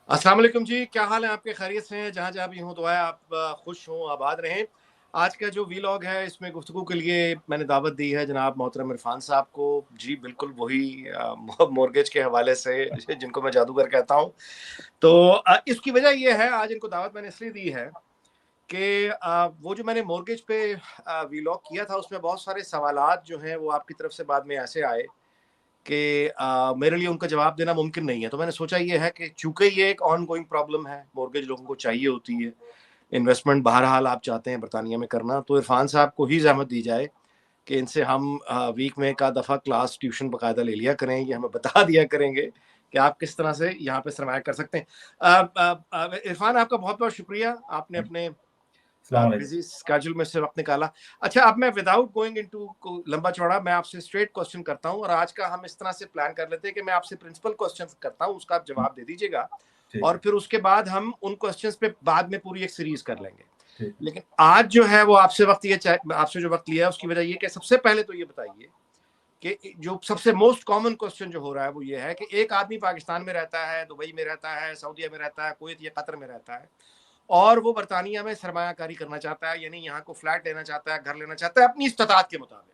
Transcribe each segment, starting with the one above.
अस्सलाम वालेकुम जी, क्या हाल है आपके? खैरियत से हैं? जहाँ जहाँ भी हों दुआ है आप खुश हों, आबाद रहें। आज का जो वीलॉग है इसमें गुफ्तगू के लिए मैंने दावत दी है जनाब मोहतरम इरफान साहब को। जी बिल्कुल वही मॉर्गेज के हवाले से जिनको मैं जादूगर कहता हूँ। तो इसकी वजह ये है, आज इनको दावत मैंने इसलिए दी है कि वो जो मैंने मॉर्गेज पे वीलॉग किया था उसमें बहुत सारे सवालात जो हैं वो आपकी तरफ से बाद में ऐसे आए कि मेरे लिए उनका जवाब देना मुमकिन नहीं है। तो मैंने सोचा ये है कि चूंकि ये एक ऑन गोइंग प्रॉब्लम है, मॉर्गेज लोगों को चाहिए होती है, इन्वेस्टमेंट बहरहाल आप चाहते हैं बरतानिया में करना, तो इरफान साहब को ही जहमत दी जाए कि इनसे हम वीक में एक आध दफ़ा क्लास ट्यूशन बाकायदा ले लिया करें, ये हमें बता दिया करेंगे कि आप किस तरह से यहाँ पे सरमाया कर सकते हैं। इरफान, आपका बहुत बहुत शुक्रिया, आपने अपने अस्सलाम वालेकुम। बिजी स्केड्यूल में से वक्त निकाला। अच्छा, अब मैं विदाउट गोइंग इनटू लंबा चौड़ा मैं आपसे स्ट्रेट क्वेश्चन करता हूँ, और आज का हम इस तरह से प्लान कर लेते हैं कि मैं आपसे प्रिंसिपल क्वेश्चन करता हूँ, उसका आप जवाब दे दीजिएगा, ठीक और है। फिर उसके बाद हम उन क्वेश्चंस पे बाद में पूरी एक सीरीज कर लेंगे। ठीक है। लेकिन आज जो है वो आपसे जो वक्त लिया है उसकी वजह ये कि सबसे पहले तो ये बताइए कि जो सबसे मोस्ट कॉमन क्वेश्चन जो हो रहा है वो ये है कि एक आदमी पाकिस्तान में रहता है, दुबई में रहता है, सऊदीया में रहता है, कुवैत या कतर में रहता है, और वो बरतानिया में सरमायाकारी करना चाहता है, यानी यहाँ को फ्लैट लेना चाहता है, घर लेना चाहता है अपनी इस्तात के मुताबिक।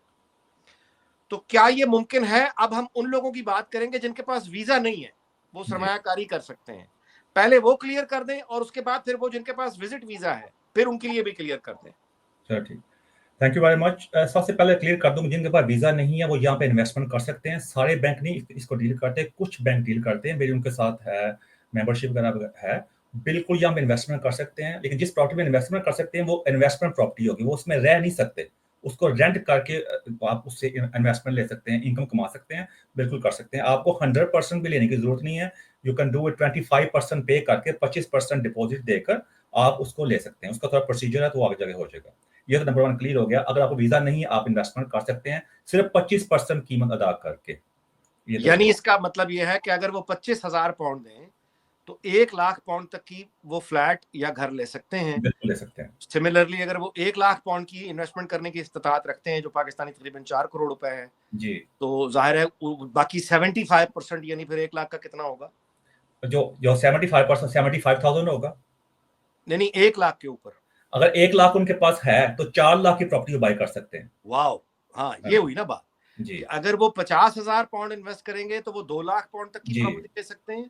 तो क्या ये मुमकिन है? अब हम उन लोगों की बात करेंगे जिनके पास वीजा नहीं है, वो जी। सरमायाकारी कर सकते हैं। पहले वो क्लियर कर दें और उसके बाद फिर वो जिनके पास विजिट वीजा है फिर उनके लिए भी क्लियर कर दें। चलो ठीक। Thank you very much. सबसे पहले क्लियर कर दूं, जिनके पास वीज़ा नहीं है वो यहाँ पे इन्वेस्टमेंट कर सकते हैं। सारे बैंक नहीं इसको डील करते, कुछ बैंक डील करते हैं, मेरी उनके साथ है, मेंबरशिप वगैरह है। बिल्कुल यहाँ पे इन्वेस्टमेंट कर सकते हैं, लेकिन जिस प्रॉपर्टी में इन्वेस्टमेंट कर सकते हैं वो इन्वेस्टमेंट प्रॉपर्टी होगी, वो उसमें रह नहीं सकते। उसको रेंट करके आप उससे इन्वेस्टमेंट ले सकते हैं, इनकम कमा सकते हैं। बिल्कुल कर सकते हैं, आपको 100% भी लेने की जरूरत नहीं है। यू कैन डू इट 25% पे करके 25% डिपॉजिट देकर आप उसको ले सकते हैं। उसका थोड़ा प्रोसीजर है, तो वो आगे जाके हो जाएगा। ये तो नंबर वन क्लियर हो गया। अगर आपको वीजा नहीं है आप इन्वेस्टमेंट कर सकते हैं सिर्फ 25% कीमत अदा करके। ये तो यानी क्लियर। इसका मतलब ये है कि अगर वो 25,000 पाउंड दें तो 1 लाख पाउंड तक की वो फ्लैट या घर ले सकते हैं। बिल्कुल ले सकते हैं। सिमिलरली अगर वो 1 लाख पाउंड की इन्वेस्टमेंट करने की इस्तात रखते हैं, जो पाकिस्तानी तकरीबन 4 करोड़ रुपए है, जी। तो जाहिर है बाकी 75% यानी फिर 1 लाख का कितना होगा? जो जो 75% 75,000 होगा। नहीं नहीं, 1 लाख के ऊपर। अगर 1 लाख उनके पास है तो 4 लाख की प्रॉपर्टी बाय कर सकते हैं। वाह, हाँ है ये ना? हुई ना बात जी। कि अगर वो 50,000 पाउंड इन्वेस्ट करेंगे तो वो 2 लाख पाउंड तक की जी। प्रॉपर्टी ले सकते हैं।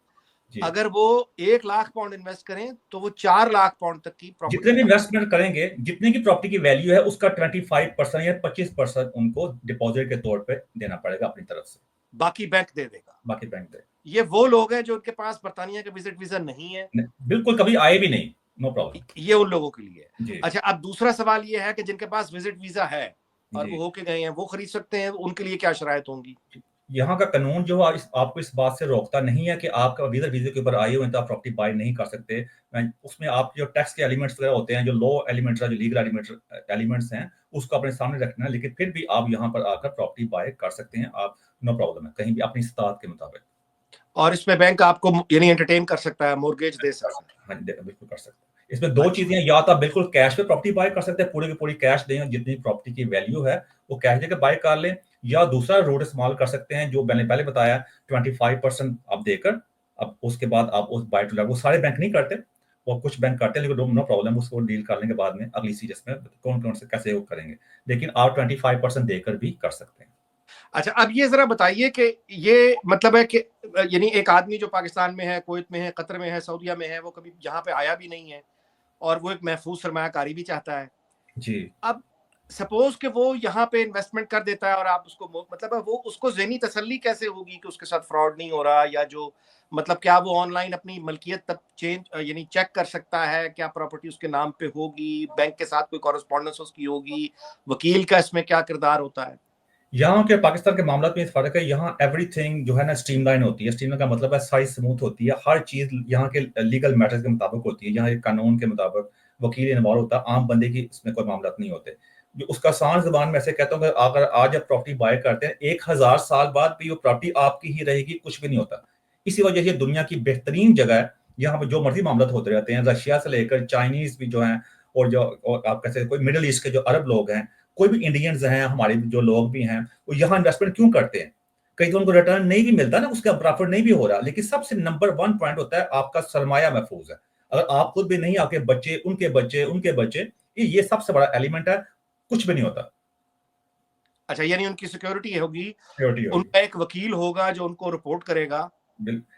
जी। अगर वो 1 लाख पाउंड इन्वेस्ट करें तो वो 4 लाख पाउंड तक की जितने प्रॉपर्टी भी का। इन्वेस्टमेंट करेंगे, जितने की प्रॉपर्टी की वैल्यू है उसका 25% या 25% उनको डिपॉजिट के तौर पे देना पड़ेगा अपनी तरफ से। बाकी बैंक दे देगा। बाकी बैंक दे। ये वो लोग हैं जो उनके पास बरतानिया का विजिट वीजा नहीं है, बिल्कुल कभी आए भी नहीं। No problem. ये उन लोगों के लिए है। जी। अच्छा, अब दूसरा सवाल ये है कि जिनके पास विजिट वीजा है और जी। वो होके गए हैं, वो खरीद सकते हैं, उनके लिए क्या शरायत होंगी? यहाँ का कानून जो है आपको इस बात से रोकता नहीं है कि आपका वीजा वीजे के ऊपर आए हुए हैं तो आप प्रॉपर्टी बाय नहीं कर सकते। उसमें आप जो टैक्स के एलिमेंट्स वगैरह होते हैं, जो लॉ एलिमेंट्स है, जो लीगल एलिमेंट्स हैं, उसको अपने सामने रखना है। लेकिन फिर भी आप यहाँ पर आकर प्रॉपर्टी बाय कर सकते हैं। आप नो प्रॉब्लम है, कहीं भी अपनी इस्तात के मुताबिक। और इसमें बैंक आपको यानी एंटरटेन कर सकता है, मोर्गेज दे सकता है। हाँ जी, बिल्कुल कर सकते हैं। इसमें दो अच्छा। चीजें हैं, या तो आप बिल्कुल कैश पे प्रॉपर्टी बाय कर सकते हैं, पूरी की पूरी कैश दें, जितनी प्रॉपर्टी की वैल्यू है वो कैश देकर बाय कर लें। या दूसरा रोड इस्तेमाल कर सकते हैं, जो मैंने पहले बताया, 25% आप देकर, अब उसके बाद आप उस बाय टू लेट, वो सारे बैंक नहीं करते, वो कुछ बैंक करते हैं, लेकिन नो प्रॉब्लम, उसको डील करने के बाद में अगली सीरीज में कौन कौन से कैसे वो करेंगे। लेकिन आप 25% देकर भी कर सकते हैं। अच्छा, अब ये जरा बताइए कि ये मतलब है कि यानी एक आदमी जो पाकिस्तान में है, कुवैत में है, कतर में है, सऊदीया में है, वो कभी यहाँ पे आया भी नहीं है और वो एक महफूज सरमायाकारी भी चाहता है। जी। अब सपोज कि वो यहाँ पे इन्वेस्टमेंट कर देता है और आप उसको मतलब है वो उसको ज़हनी तसल्ली कैसे होगी कि उसके साथ फ्रॉड नहीं हो रहा, या जो मतलब क्या वो ऑनलाइन अपनी मलकियत तक चेंज यानी चेक कर सकता है, क्या प्रॉपर्टी उसके नाम पे होगी, बैंक के साथ कोई कॉरेस्पॉन्डेंस उसकी होगी, वकील का इसमें क्या किरदार होता है? यहाँ के पाकिस्तान के मामला में इस फर्क है, यहाँ एवरीथिंग जो है ना स्ट्रीमलाइन होती है। स्ट्रीमलाइन का मतलब है सारी स्मूथ होती है, हर चीज यहाँ के लीगल मैटर्स के मुताबिक होती है, यहाँ के कानून के मुताबिक वकील इन्वॉल्व होता है, आम बंदे की इसमें कोई मामला नहीं होते। जो उसका आसान जुबान में ऐसे कहता हूँ कि अगर आज आप प्रॉपर्टी बाय करते हैं, 1,000 साल बाद भी वो प्रॉपर्टी आपकी ही रहेगी, कुछ भी नहीं होता। इसी वजह से दुनिया की बेहतरीन जगह है, यहाँ पे जो मर्जी मामला होते रहते हैं, रशिया से लेकर चाइनीज भी जो है, और आप कैसे कोई मिडिल ईस्ट के जो अरब लोग हैं, कोई भी इंडियंस हैं, हमारे जो लोग भी हैं, वो यहाँ इन्वेस्टमेंट क्यों करते हैं? कई तो उनको रिटर्न नहीं भी मिलता ना, उसका प्रॉफिट नहीं भी हो रहा, लेकिन सबसे नंबर 1 पॉइंट होता है आपका सरमाया महफूज है। अगर आप खुद भी नहीं, आपके बच्चे, उनके बच्चे, ये सबसे बड़ा एलिमेंट है, कुछ भी नहीं होता। अच्छा, यानी उनकी सिक्योरिटी होगी, सिक्योरिटी होगी। उनका एक वकील होगा जो उनको रिपोर्ट करेगा।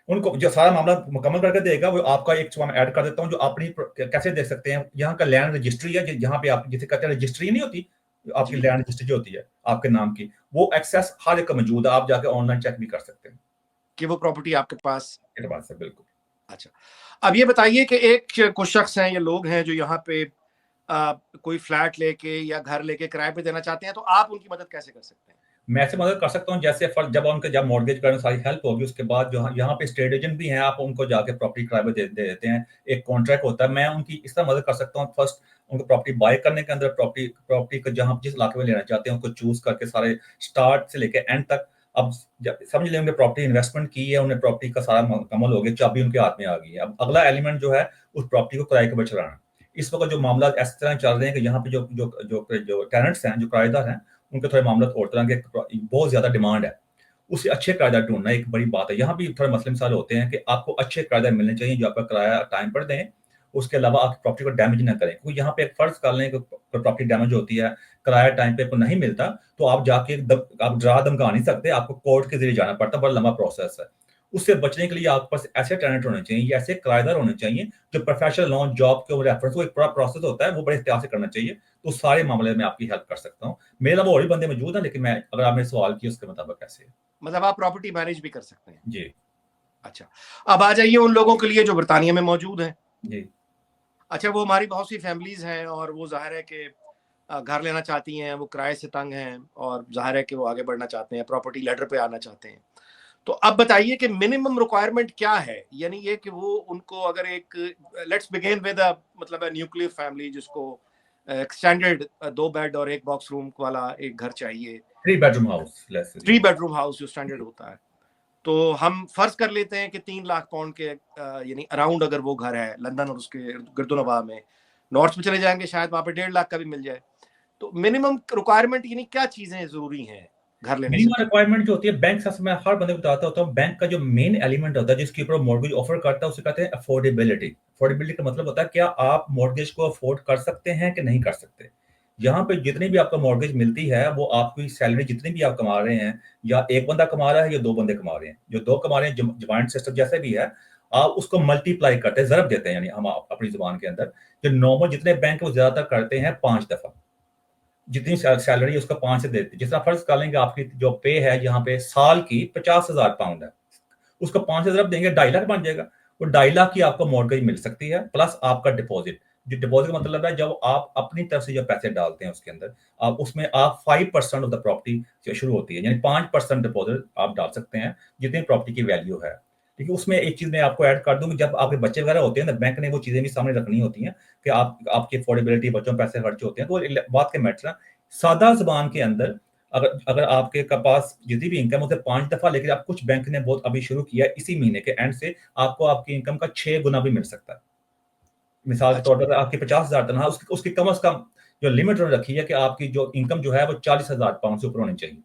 उनको जो सारा मामला मुकम्मल करके देगा, वो आपका एक मैं ऐड कर देता हूँ, जो अपनी कैसे देख सकते हैं, यहाँ का लैंड रजिस्ट्री है, यहाँ पे आप जिसे कहते हैं रजिस्ट्री नहीं होती, आपकी जी लैंड रजिस्ट्री जो होती है आपके नाम की, वो एक्सेस हर एक का मौजूद है, आप जाके ऑनलाइन चेक भी कर सकते हैं कि वो प्रॉपर्टी आपके पास। ये बात है बिल्कुल। अच्छा, अब ये बताइए कि एक कुछ शख्स हैं या लोग हैं जो यहाँ पे कोई फ्लैट लेके या घर लेके किराए पे देना चाहते हैं, तो आप उनकी मदद कैसे कर सकते हैं? मैं ऐसे मदद कर सकता हूँ, जैसे फर्स्ट जब मॉर्गेज करने सारी हेल्प होगी, उसके बाद जो यहाँ पे स्टेट एजेंट भी हैं, आप उनको जाके प्रॉपर्टी किराए पे दे देते हैं, एक कॉन्ट्रैक्ट होता है, मैं उनकी इस तरह मदद कर सकता हूँ। फर्स्ट उनको प्रॉपर्टी बाय करने के अंदर, प्रॉपर्टी को जहाँ जिस इलाके में लेना चाहते हैं, उनको चूज करके सारे स्टार्ट से लेके एंड तक, अब समझ लेंगे प्रॉपर्टी इन्वेस्टमेंट की है, उन्हें प्रॉपर्टी का सारा मुकम्मल हो गया, चाबी उनके हाथ में आ गई है। अब अगला एलिमेंट जो है उस प्रॉपर्टी को किराए के ऊपर चलाना। इस वक्त जो मामला इस तरह चल रहे हैं कि यहाँ पे जो जो जो जो टेनेंट्स हैं, जो किराएदार हैं, उनके थोड़े मामला और तरह के, बहुत ज्यादा डिमांड है, उससे अच्छे किराएदार ढूंढना एक बड़ी बात है। यहाँ भी थोड़े मसले मसाले होते हैं कि आपको अच्छे किराएदार मिलने चाहिए जो आपका किराया टाइम पर दें, उसके अलावा आपकी प्रॉपर्टी को डैमेज ना करें, क्योंकि यहाँ पे एक फर्ज कर लें कि प्रॉपर्टी डैमेज होती है, किराया टाइम पे आपको नहीं मिलता, तो आप जाके आप डरा धमका नहीं सकते, आपको कोर्ट के जरिए जाना पड़ता है, बड़ा लंबा प्रोसेस है। उससे बचने के लिए आपके पास ऐसे टेनेंट होने चाहिए या ऐसे किराएदार होने चाहिए जो प्रोफेशनल लॉन जॉब के रेफरेंस, वो एक पूरा प्रोसेस होता है, वो बड़े एहतियात से करना चाहिए। तो सारे मामले में आपकी हेल्प कर सकता हूँ। मेरे अलावा और भी बंदे मौजूद हैं, लेकिन मैं अगर आपने सवाल किया उसके मुताबिक कैसे है। मतलब आप प्रॉपर्टी मैनेज भी कर सकते हैं। जी। अच्छा, अब आ जाइए उन लोगों के लिए जो बर्तानिया में मौजूद हैं। जी। अच्छा, वो हमारी बहुत सी फैमिलीज हैं और वो ज़ाहिर है कि घर लेना चाहती हैं, वो किराए से तंग हैं और ज़ाहिर है कि वो आगे बढ़ना चाहते हैं, प्रॉपर्टी लैडर पे आना चाहते हैं। तो अब बताइए कि मिनिमम रिक्वायरमेंट क्या है? यानी ये कि वो उनको अगर एक, लेट्स बिगिन विद मतलब न्यूक्लियर फैमिली जिसको एक्सटेंडेड 2 बेड और 1 बॉक्स रूम वाला एक घर चाहिए। 3 बेडरूम हाउस, लेट्स 3 से। बेडरूम हाउस जो स्टैंडर्ड होता है। तो हम फर्ज कर लेते हैं कि 3 लाख पाउंड के यानी अराउंड अगर वो घर है लंदन और उसके गिरदोनवा में, नॉर्थ में चले जाएँगे शायद वहाँ पे 1.5 लाख का भी मिल जाए। तो मिनिमम रिक्वायरमेंट यानी क्या चीज़ें ज़रूरी हैं घर लेने से मिनिमम पहले? रिक्वायरमेंट जो होती है बैंक से, मैं हर बंदे को बताता होता हूँ, बैंक का जो मेन एलिमेंट होता है जिसके ऊपर मॉर्गेज ऑफर करता है, उसे कहते हैं अफोर्डेबिलिटी। अफोर्डेबिलिटी का मतलब होता है क्या आप मॉर्गेज को अफोर्ड कर सकते हैं कि नहीं कर सकते। यहाँ पे जितनी भी आपको मॉर्गेज मिलती है, वो आपकी सैलरी जितनी भी आप कमा रहे हैं, या एक बंदा कमा रहा है या 2 बंदे कमा रहे हैं, जो 2 कमा रहे हैं, ज्वाइंट सिस्टम जैसे भी है, आप उसको मल्टीप्लाई करते हैं, ज़रब देते हैं, यानी हम अपनी जुबान के अंदर जो नॉर्मल जितने बैंक वो ज्यादातर करते हैं 5 दफा जितनी सैलरी है उसका 5 से देते। जिस तरह फर्ज कर लेंगे आपकी जो पे है यहाँ पे साल की 50,000 पाउंड है, उसका 5 से जब देंगे 2.5 लाख बन जाएगा। वो 2.5 लाख की आपको मॉर्गेज मिल सकती है, प्लस आपका डिपॉजिट। जो डिपॉजिट का मतलब है जब आप अपनी तरफ से जो पैसे डालते हैं उसके अंदर, आप उसमें आप 5% ऑफ द प्रॉपर्टी शुरू होती है, यानी 5% डिपॉजिट आप डाल सकते हैं जितनी प्रॉपर्टी की वैल्यू है। ठीक है, उसमें एक चीज मैं आपको ऐड कर दूं कि जब आपके बच्चे वगैरह होते हैं ना, बैंक ने वो चीजें भी सामने रखनी होती हैं कि आपकी अफोर्डेबिलिटी, बच्चों में पैसे खर्च होते हैं, तो वो बात के मैटर है। सादा जुबान के अंदर, अगर अगर आपके पास जितनी भी इनकम होती है 5 दफा, लेकिन आप कुछ बैंक ने बहुत अभी शुरू किया है इसी महीने के एंड से, आपको आपकी इनकम का 6 गुना भी मिल सकता है। मिसाल के अच्छा, तौर पर आपकी 50,000 तनख्वाह, उसकी उसकी कम से कम जो लिमिट उन्होंने रखी है कि आपकी जो इनकम जो है वो 40,000 पाउंड से ऊपर होनी चाहिए।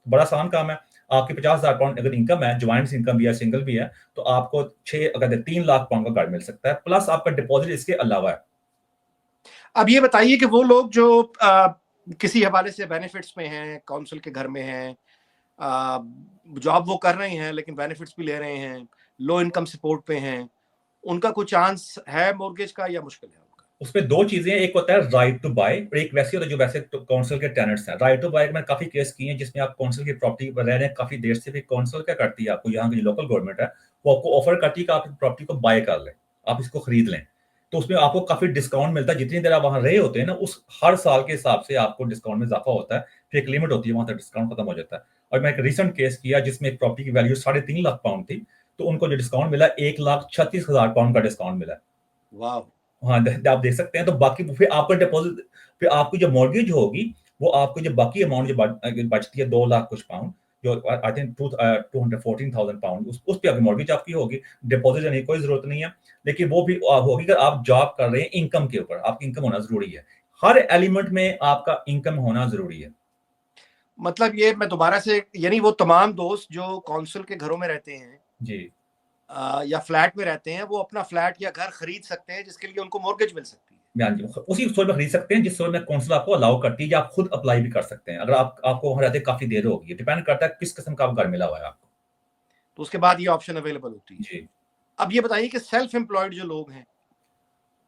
बड़ा आसान काम है। आपकी 50,000 पाउंड अगर इनकम है, ज्वाइंट इनकम भी है, सिंगल भी है, तो आपको 6 अगर 3 लाख पाउंड का घर मिल सकता है, प्लस आपका डिपॉजिट इसके अलावा है। अब ये बताइए कि वो लोग जो किसी हवाले से बेनिफिट्स में हैं, काउंसिल के घर में हैं, जॉब वो कर रहे हैं लेकिन बेनिफिट्स भी ले रहे हैं, लो इनकम सपोर्ट पे हैं, उनका कोई चांस है मॉर्गेज का या मुश्किल है उनका? उसमें 2 चीजें हैं, एक होता है राइट टू बाय और एक वैसे होता है जो वैसे काउंसिल के टेनेंट्स हैं। राइट टू बाय में काफी केस किए हैं जिसमें आप काउंसिल की प्रॉपर्टी पर रह रहे हैं काफी देर से, भी काउंसिल क्या करती है, आपको यहाँ की जो लोकल गवर्नमेंट है वो आपको ऑफर करती है कि आप प्रॉपर्टी को बाय कर लें, आप इसको खरीद लें। तो उसमें आपको काफी डिस्काउंट मिलता है, जितनी देर आप वहां रहे होते हैं ना, उस हर साल के हिसाब से आपको डिस्काउंट में इजाफा होता है, फिर एक लिमिट होती है, वहां तक डिस्काउंट खत्म हो जाता है। और मैं एक रिसेंट केस किया जिसमें एक प्रॉपर्टी की वैल्यू 3.5 लाख पाउंड थी, तो उनको जो डिस्काउंट मिला 1,36,000 पाउंड का डिस्काउंट मिला। वाह। हाँ, आप देख सकते हैं। तो बाकी फिर आपका डिपॉजिट, फिर आपकी जो मॉर्गेज होगी, वो आपको जो बाकी अमाउंट जो बचती है 2 लाख कुछ पाउंड, जो आई थिंक 214,000 पाउंड, उस पे आपकी मॉर्गेज आपकी होगी। डिपॉजिट देने की कोई जरूरत नहीं है, लेकिन वो भी होगी अगर आप जॉब कर रहे हैं। इनकम के ऊपर आपकी इनकम होना जरूरी है, हर एलिमेंट में आपका इनकम होना जरूरी है। मतलब ये मैं दोबारा से, यानी वो तमाम दोस्त जो कौंसल के घरों में रहते हैं जी। या फ्लैट में रहते हैं, वो अपना फ्लैट या घर खरीद सकते हैं जिसके लिए उनको मॉर्गेज मिल सकती है। हाँ जी, उसी स्टोर में खरीद सकते हैं जिस स्टोर में कौंसिल आपको अलाउ करती है, या आप खुद अप्लाई भी कर सकते हैं अगर आपको वहाँ रहते काफ़ी देर हो गई है। डिपेंड करता है किस किस्म का आप घर मिला हुआ है आपको। तो उसके बाद ये ऑप्शन अवेलेबल होती है। जी। अब ये बताइए कि सेल्फ एम्प्लॉयड जो लोग हैं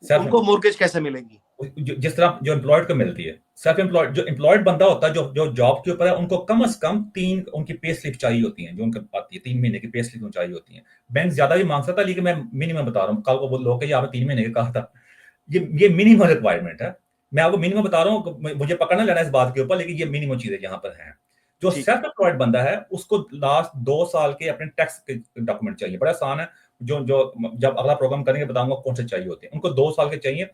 सेल्फ उनको मॉर्गेज कैसे मिलेगी? जिस तरह जो एम्प्लॉयड को मिलती है, सेल्फ एम्प्लॉयड जो एम्प्लॉयड बंदा होता है, जो जॉब के ऊपर है, उनको कम से कम 3 उनकी पे स्लिप चाहिए होती है, जो उनके आती है 3 महीने की पे स्लिप चाहिए होती है। बैंक ज़्यादा भी माँग सकता है, लेकिन मैं मिनिमम बता रहा हूँ। कल को वो लोग कि आपने 3 महीने का कहा था। ये मिनिमम रिक्वायरमेंट है। मैं आपको मिनिमम बता रहा हूँ, मुझे पकड़ ना लेना इस बात के ऊपर, लेकिन ये मिनिमम चीज़ें यहाँ पर हैं। जो ठीक है। सेल्फ एम्प्लॉयड बंदा है, उसको लास्ट 2 साल के अपने टैक्स के डॉक्यूमेंट चाहिए। बड़ा आसान है। जो जो जब अगला प्रोग्राम करेंगे बताऊँगा कौन से चाहिए होते हैं। उनको 2 साल के चाहिए।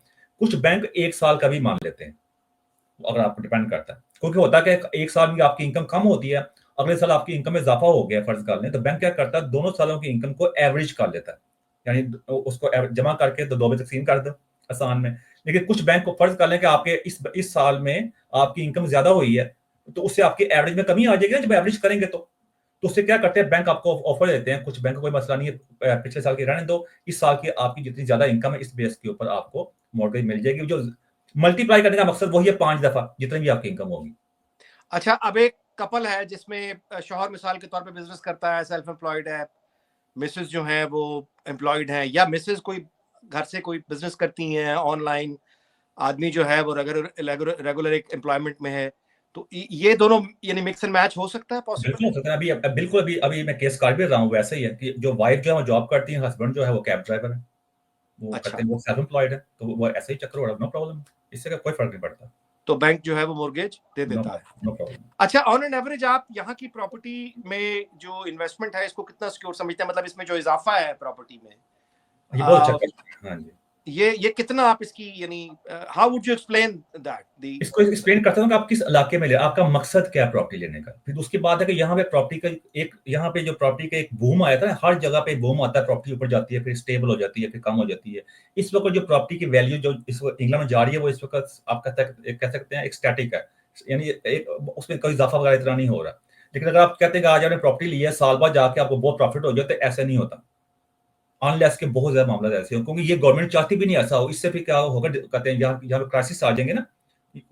कुछ बैंक 1 साल का भी मान लेते हैं, अगर आप डिपेंड करता है। क्योंकि होता क्या है, 1 साल में आपकी इनकम कम होती है, अगले साल आपकी इनकम में इज़ाफ़ा हो गया फर्ज़ कर लें, तो बैंक क्या करता है, दोनों सालों की इनकम को एवरेज कर लेता है। यानी उसको जमा करके तो 2 में तकसीम कर दो, आसान में। लेकिन कुछ बैंक को फर्ज़ कर लें कि आपके इस साल में आपकी इनकम ज़्यादा हुई है, तो उससे आपकी एवरेज में कमी आ जाएगी ना जब एवरेज करेंगे तो। तो उससे क्या करते हैं, बैंक आपको ऑफर देते हैं, कुछ बैंक का कोई मसला नहीं है, पिछले साल की रहने दो, इस साल की आपकी जितनी ज़्यादा इनकम है, इस बेस के ऊपर आपको मॉर्गेज मिल जाएगी। जो मल्टीप्लाई करने का मकसद वही है 5 दफ़ा, जितनी भी आपकी इनकम होगी। अच्छा, अब एक कपल है जिसमें शौहर मिसाल के तौर पे बिजनेस करता है, सेल्फ एम्प्लॉयड है, मिसेस जो है वो एम्प्लॉयड है, या मिसेस कोई घर से कोई बिजनेस करती हैं ऑनलाइन, आदमी जो है वो रेगुलर रेगुलर एक एम्प्लॉयमेंट में है, तो ये दोनों यानी मिक्स एंड मैच हो सकता है, पॉसिबल बिल्कुल है? हो सकता है। बिल्कुल अभी मैं केस कर भी रहा हूँ, वैसे ही है कि जो वाइफ जो है वो जॉब करती है, हस्बैंड जो है वो कैब ड्राइवर है। वो करते अच्छा, हैं, वो सेल्फ एम्प्लॉयड है, तो वो ऐसे ही चक्कर हो रहा है, नो प्रॉब्लम। इससे कोई फ़र्क नहीं पड़ता। तो बैंक जो है वो मॉर्गेज दे नो देता है। No problem. अच्छा, ऑन एन एवरेज आप यहाँ की प्रॉपर्टी में जो इन्वेस्टमेंट है इसको कितना सिक्योर समझते हैं? मतलब इसमें जो इजाफा है प्रॉपर्टी में, ये बहुत अच्छा आ, क्वेश्चन है। हाँ जी। ये कितना आप इसकी, यानी how would you explain that the? इसको एक्सप्लेन करता हूँ कि आप किस इलाके में ले, आपका मकसद क्या है प्रॉपर्टी लेने का। फिर उसके बाद है कि यहाँ पे प्रॉपर्टी का एक, यहाँ पे जो प्रॉपर्टी का एक बूम आया था ना, हर जगह पे बूम आता है, प्रॉपर्टी ऊपर जाती है, फिर स्टेबल हो जाती है, फिर कम हो जाती है। इस वक्त जो प्रॉपर्टी की वैल्यू जो इस वक्त इंग्लैंड में जा रही है, वो इस वक्त आप कह सकते हैं एक स्टैटिक है, यानी एक उसमें कोई इजाफा वगैरह इतना नहीं हो रहा। लेकिन अगर आप कहते हैं कि आज आपने प्रॉपर्टी ली है, साल बाद जाके आपको बहुत प्रॉफिट हो जाए, तो ऐसा नहीं होता। अनलेस के बहुत ज्यादा मामला ऐसे हो, क्योंकि ये गवर्नमेंट चाहती भी नहीं ऐसा हो। इससे फिर क्या होगा, कहते हैं यहाँ यहाँ पे क्राइसिस आ जाएंगे ना,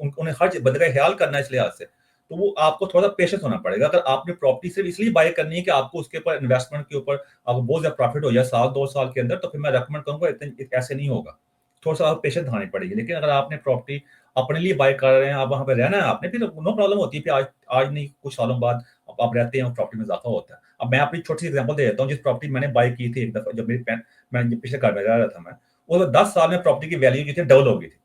उन्हें हर बंदे का ख्याल करना है, इस लिहाज से तो वो आपको थोड़ा पेशेंस होना पड़ेगा। अगर आपने प्रॉपर्टी सिर्फ इसलिए बाय करनी है कि आपको उसके ऊपर इन्वेस्टमेंट के ऊपर आपको बहुत ज्यादा प्रॉफिट हो जाए साल 2 साल के अंदर, तो फिर मैं रेकमेंड करूंगा, इतने ऐसे नहीं होगा। थोड़ा सा आप पेशेंस दिखानी पड़ेगी। लेकिन अगर आपने प्रॉपर्टी अपने लिए बाय कर रहे हैं, आप वहां पे रहना है आपने, फिर नो प्रॉब्लम होती है। फिर आज नहीं, कुछ सालों बाद आप रहते हैं, प्रॉपर्टी में इजाफा होता है। अब मैं अपनी छोटी सी एग्जांपल दे देता हूँ। जिस प्रॉपर्टी मैंने बाय की थी एक दफा, जब मैं पिछले घर में रह रहा था, मैं वो 10 साल में प्रॉपर्टी की वैल्यू जो थी डबल हो गई थी।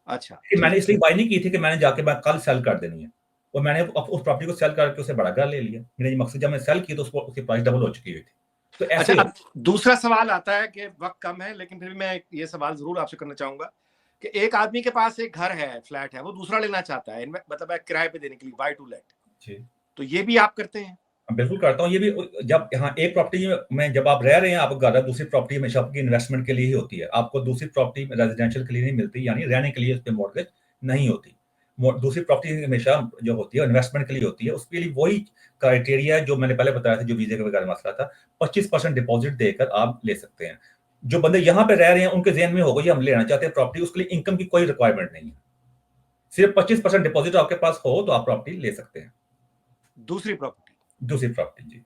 अच्छा, कि मैंने ठीक। इसलिए बाय नहीं की थी कि मैंने जाके मैं कल सेल कर देनी है। और मैंने उस प्रॉपर्टी को सेल करके उसे बड़ा घर ले लिया। मेरा ये मकसद, जब मैं सेल की तो उसको उसकी प्राइस डबल हो चुकी हुई थी। तो अच्छा, ऐसे ही अब दूसरा सवाल आता है कि वक्त कम है, लेकिन फिर भी मैं ये सवाल जरूर आपसे करना चाहूंगा कि एक आदमी के पास एक घर है, फ्लैट है, वो दूसरा लेना चाहता है, मतलब है किराए पे देने के लिए, बाय टू लेट, जी, तो ये भी आप करते हैं? बिल्कुल करता हूँ। ये भी जब यहाँ एक प्रॉपर्टी में जब आप रह रहे हैं, आप घर है, दूसरी प्रॉपर्टी हमेशा आपकी इन्वेस्टमेंट के लिए ही होती है। आपको दूसरी प्रॉपर्टी रेजिडेंशियल के लिए नहीं मिलती, यानी रहने के लिए उस पे मॉर्गेज नहीं होती। दूसरी प्रॉपर्टी हमेशा जो होती है इन्वेस्टमेंट के लिए होती है। उसके लिए वही क्राइटेरिया है जो मैंने पहले बताया था, जो वीजे का वगैरह मसला था। 25% डिपॉजिट देकर आप ले सकते हैं। जो बंदे यहाँ पे रह रहे हैं उनके जहन में होगा ये हम लेना चाहते हैं प्रॉपर्टी, उसके लिए इनकम की कोई रिक्वायरमेंट नहीं है। सिर्फ 25% डिपॉजिट आपके पास हो तो आप प्रॉपर्टी ले सकते हैं। दूसरी प्रॉपर्टी, दूसरी प्रॉपर्टी जी।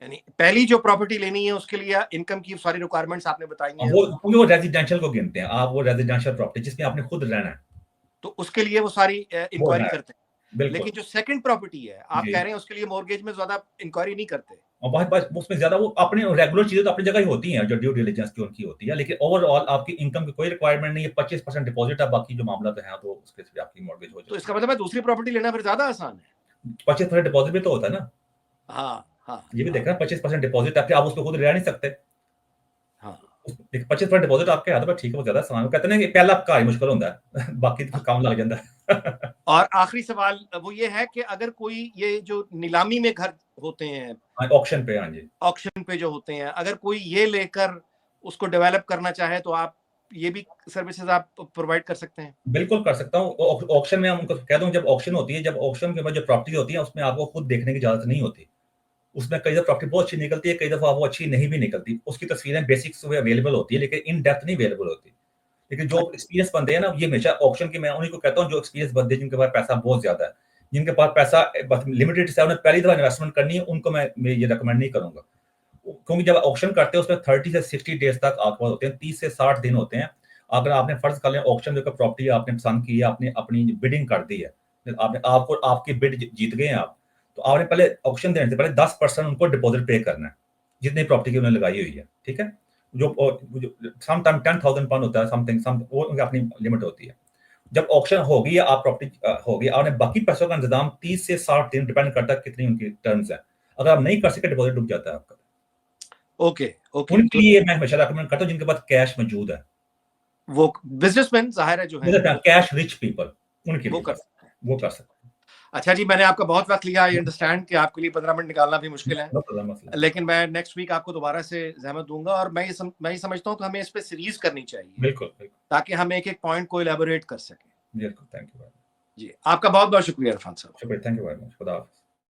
यानी पहली जो प्रॉपर्टी लेनी है उसके लिए इनकम की सारी रिक्वायरमेंट्स आपने बताई हैं, वो क्योंकि वो रेजिडेंशियल को गिनते हैं, आप वो रेजिडेंशियल प्रॉपर्टी जिसमें आपने खुद रहना है, तो उसके लिए वो सारी वो इंक्वायरी है। करते हैं। बिल्कुल। लेकिन जो सेकंड प्रॉपर्टी है, आप जी। कह रहे हैं उसके लिए मॉर्गेज में ज्यादा इंक्वायरी नहीं करते? और बहुत बार उसमें ज्यादा वो अपने रेगुलर चीजें तो अपनी जगह ही होती हैं, जो ड्यू डिलिजेंस की उनकी होती है, लेकिन ओवरऑल आपकी इनकम की कोई रिक्वायरमेंट नहीं है। 25% डिपॉजिट है, बाकी जो मामला तो है तो उसके से आपकी मॉर्गेज हो तो जाती इसका है। मतलब है दूसरी प्रॉपर्टी लेना फिर ज्यादा आसान है। 25% डिपॉजिट भी तो होता है ना। हाँ, हाँ, ये भी हाँ, देखना, 25% डिपॉजिट है, फिर आप उस पर खुद रह नहीं सकते। हाँ। 25% डिपॉजिट आपके हाथ में, ठीक है, वो ज्यादा आसान, कहते हैं कि पहला कार्य मुश्किल होता है बाकी तो काम लग जाता है। और आखिरी सवाल वो ये है कि अगर कोई, ये जो नीलामी में घर होते हैं, हाँ, ऑक्शन पे, हाँ जी। ऑक्शन पे जो होते हैं, अगर कोई ये लेकर उसको डेवलप करना चाहे तो आप ये भी सर्विसेज आप प्रोवाइड कर सकते हैं? बिल्कुल कर सकता हूँ। ऑक्शन में हम उनको कह दूं, जब ऑक्शन होती है, जब ऑक्शन के बाद जो प्रॉपर्टी होती है उसमें आपको खुद देखने की इजाजत नहीं होती। उसमें कई दफा प्रॉपर्टी बहुत अच्छी निकलती है, कई दफा वो अच्छी नहीं भी निकलती। उसकी तस्वीरें बेसिक्स में अवेलेबल होती है, लेकिन इन डेप्थ नहीं अवेलेबल होती। लेकिन जो एक्सपीरियंस बंदे हैं ना, ये हमेशा ऑक्शन की मैं उन्हीं को कहता हूँ, जो एक्सपीरियंस बंदे जिनके पास पैसा बहुत ज्यादा है, जिनके पास पैसा लिमिटेड है, उन्हें पहली दफा इन्वेस्टमेंट करनी है, उनको मैं ये रिकमेंड नहीं करूंगा। क्योंकि जब ऑक्शन करते हैं उसमें 30 से 60 डेज तक आपके पास होते हैं, 30 से 60 दिन होते हैं। अगर आपने फर्ज कर लिया ऑक्शन जो प्रॉपर्टी आपने पसंद की है, आपने अपनी बिडिंग कर दी है, आपने आपको आपकी बिड जीत गए हैं आप, तो आपने पहले ऑक्शन देने से पहले 10% उनको डिपॉजिट पे करना है, जितनी प्रॉपर्टी की उन्होंने लगाई हुई है। ठीक है, जो सम टाइम 10,000 पाउंड होता है, समथिंग वो उनकी अपनी लिमिट होती है। जब ऑक्शन होगी, आप प्रॉपर्टी होगी, आपने बाकी पैसों का इंतजाम 30 से 60 दिन, डिपेंड करता है कितनी उनकी टर्म्स है। अगर आप नहीं कर सके, डिपॉजिट डूब जाता है आपका। ओके ओके, उनके लिए मैं हमेशा रिकमेंड करता हूं जिनके पास कैश मौजूद है, वो बिजनेसमैन जाहिर है जो है वो कैश रिच पीपल, उनके वो लिए कर सकते हैं। वो कर सकते अच्छा जी, मैंने आपका बहुत वक्त लिया, आई अंडरस्टैंड कि आपके लिए 15 मिनट निकालना भी मुश्किल है, हैं। मसला लेकिन मैं नेक्स्ट वीक आपको दोबारा से जहमत दूंगा। और मैं ये समझता हूँ कि हमें इस पे सीरीज करनी चाहिए, बिल्कुल बिल्कुल ताकि हम एक एक पॉइंट को इलेबोरेट कर सकें। बिल्कुल। थैंक यू जी, आपका बहुत बहुत शुक्रिया इरफान साहब। शुक्रिया, थैंक यू वेरी मच। खुदा हाफिज़।